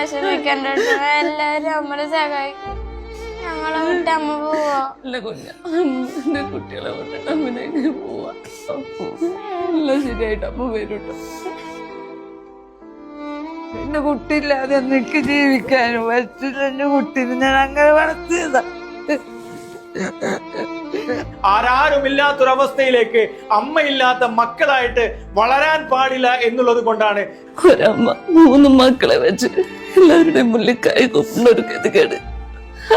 വിഷമിക്കണ്ട. എല്ലാരും നമ്മളെ സഹായിക്കും. ഞങ്ങളെ വിട്ട് അമ്മ പോവാ. അല്ല കുഞ്ഞ, എന്റെ കുട്ടികളെ വിട്ടിട്ട് അമ്മനെ പോവാ. എല്ലാം ശരിയായിട്ട് അമ്മ വരൂട്ടോ. എന്റെ കുട്ടിയില്ലാതെ എനിക്ക് ജീവിക്കാനും പറ്റില്ല. എന്റെ കുട്ടീനെ ഞാൻ അങ്ങനെ വളർത്തിയതാ. ആരാരുമില്ലാത്തൊരവസ്ഥയിലേക്ക് അമ്മയില്ലാത്ത മക്കളായിട്ട് വളരാൻ പാടില്ല എന്നുള്ളത് കൊണ്ടാണ് ഒരമ്മ 3 മക്കളെ വെച്ച് എല്ലാവരുടെയും മുന്നിൽ കൈ കൊണ്ടൊരു ഗതികേട്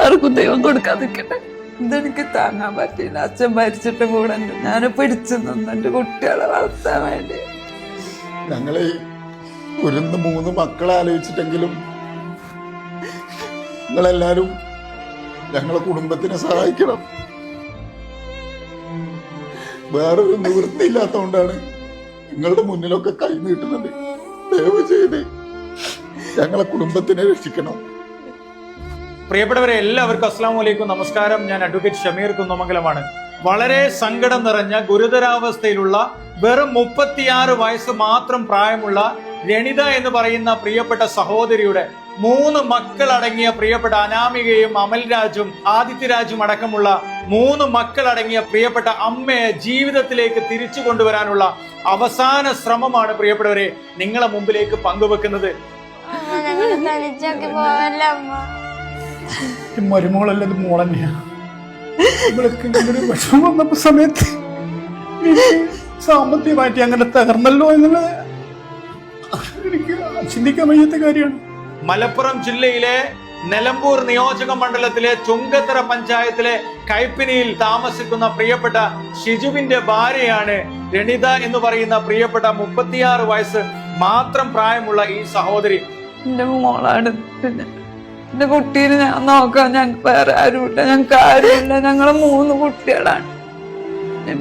ആർക്കും ദൈവം കൊടുക്കാതിരിക്കട്ടെ. ഇതെനിക്ക് താങ്ങാൻ പറ്റില്ല. അച്ഛൻ മരിച്ചിട്ട് കൂടെ ഞാൻ പിടിച്ചു നിന്ന് എന്റെ കുട്ടികളെ വളർത്താൻ വേണ്ടി. ഞങ്ങളെ ഒരു 3 മക്കളെ ആലോചിച്ചിട്ടെങ്കിലും നിങ്ങളെല്ലാരും ഞങ്ങളെ കുടുംബത്തിനെ സഹായിക്കണം. വേറൊരു നിവൃത്തിയില്ലാത്തതുകൊണ്ടാണ് നിങ്ങളുടെ മുന്നിലൊക്കെ കൈ നീട്ടുന്നത്. ദയവ് ചെയ്ത് ഞങ്ങളെ കുടുംബത്തിനെ രക്ഷിക്കണം. പ്രിയപ്പെട്ടവരെ, എല്ലാവർക്കും അസ്സലാമു അലൈക്കും, നമസ്കാരം. ഞാൻ അഡ്വക്കേറ്റ് ഷമീർ കുന്നമംഗലമാണ്. വളരെ സങ്കടം നിറഞ്ഞ ഗുരുതരാവസ്ഥയിലുള്ള വെറും 36 വയസ്സ് മാത്രം പ്രായമുള്ള രണിത എന്ന് പറയുന്ന പ്രിയപ്പെട്ട സഹോദരിയുടെ 3 മക്കളടങ്ങിയ പ്രിയപ്പെട്ട അനാമികയും അമൽരാജും ആദിത്യരാജും അടക്കമുള്ള 3 മക്കളടങ്ങിയ പ്രിയപ്പെട്ട അമ്മയെ ജീവിതത്തിലേക്ക് തിരിച്ചു കൊണ്ടുവരാനുള്ള അവസാന ശ്രമമാണ് പ്രിയപ്പെട്ടവരെ നിങ്ങളെ മുമ്പിലേക്ക് പങ്കുവെക്കുന്നത്. ഞങ്ങള് തനിച്ചൊക്കെ പോവല്ല അമ്മ. മരുമോളല്ലത് മോളന്നെയാ. ഇവൾക്ക് വിഷമം വന്നപ്പോ സമയത്ത് സാമ്പത്തികമായിട്ട് അങ്ങനെ തകർന്നല്ലോ എന്നുള്ളത് എനിക്ക് ചിന്തിക്കാൻ വയ്യാത്ത കാര്യമാണ്. മലപ്പുറം ജില്ലയിലെ നിലമ്പൂർ നിയോജക മണ്ഡലത്തിലെ ചുങ്കത്തറ പഞ്ചായത്തിലെ കൈപ്പിനിയിൽ താമസിക്കുന്ന പ്രിയപ്പെട്ട ഷിജുവിന്റെ ഭാര്യയാണ് രണിത എന്ന് പറയുന്ന പ്രിയപ്പെട്ട 36 വയസ്സ് മാത്രം പ്രായമുള്ള ഈ സഹോദരി. എന്റെ മോളാണ്. പിന്നെ എന്റെ കുട്ടീനെ ഞാൻ നോക്കാം. ഞങ്ങൾക്ക് വേറെ ആരുമില്ല. ഞങ്ങൾക്ക് ആരുമില്ല. ഞങ്ങള് 3 കുട്ടികളാണ്.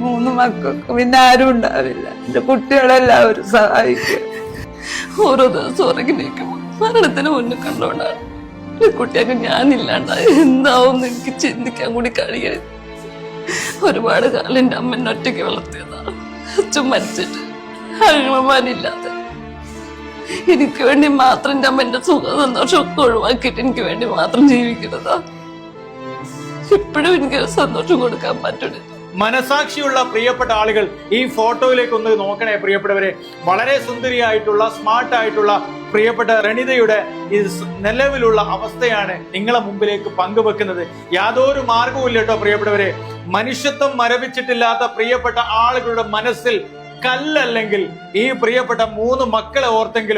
3 മക്കൾക്ക് പിന്നെ ആരും ഉണ്ടാവില്ല. എന്റെ കുട്ടികളെല്ലാവരും സഹായിക്കും. ഓരോ ദിവസം ഉറങ്ങിനേക്കും മരണത്തിന് മുന്നിൽ കണ്ടോണ്ടാണ് എന്റെ കുട്ടിയൊക്കെ ഞാനില്ലാണ്ടായി എന്താവും എനിക്ക് ചിന്തിക്കാൻ കൂടി കഴിയരുത്. ഒരുപാട് കാലം എന്റെ അമ്മ ഒറ്റയ്ക്ക് വളർത്തിയതാണ്. അച്ഛൻ മരിച്ചിട്ട് അമ്മമാരില്ലാതെ എനിക്ക് വേണ്ടി മാത്രം എന്റെ അമ്മന്റെ സുഖം സന്തോഷമൊക്കെ ഒഴിവാക്കിയിട്ട് എനിക്ക് വേണ്ടി മാത്രം ജീവിക്കുന്നതാ. ഇപ്പോഴും എനിക്ക് സന്തോഷം കൊടുക്കാൻ പറ്റുന്നില്ല. മനസാക്ഷിയുള്ള പ്രിയപ്പെട്ട ആളുകൾ ഈ ഫോട്ടോയിലേക്ക് ഒന്ന് നോക്കണേ പ്രിയപ്പെട്ടവരെ. വളരെ സുന്ദരിയായിട്ടുള്ള സ്മാർട്ട് ആയിട്ടുള്ള പ്രിയപ്പെട്ട രണിതയുടെ ഈ നിലവിലുള്ള അവസ്ഥയാണ് നിങ്ങളെ മുമ്പിലേക്ക് പങ്കുവെക്കുന്നത്. യാതൊരു മാർഗവും ഇല്ല കേട്ടോ പ്രിയപ്പെട്ടവരെ. മനുഷ്യത്വം മരവിച്ചിട്ടില്ലാത്ത പ്രിയപ്പെട്ട ആളുകളുടെ മനസ്സിൽ കല്ലല്ലെങ്കിൽ ഈ പ്രിയപ്പെട്ട 3 മക്കളെ ഓർത്തെങ്കിലും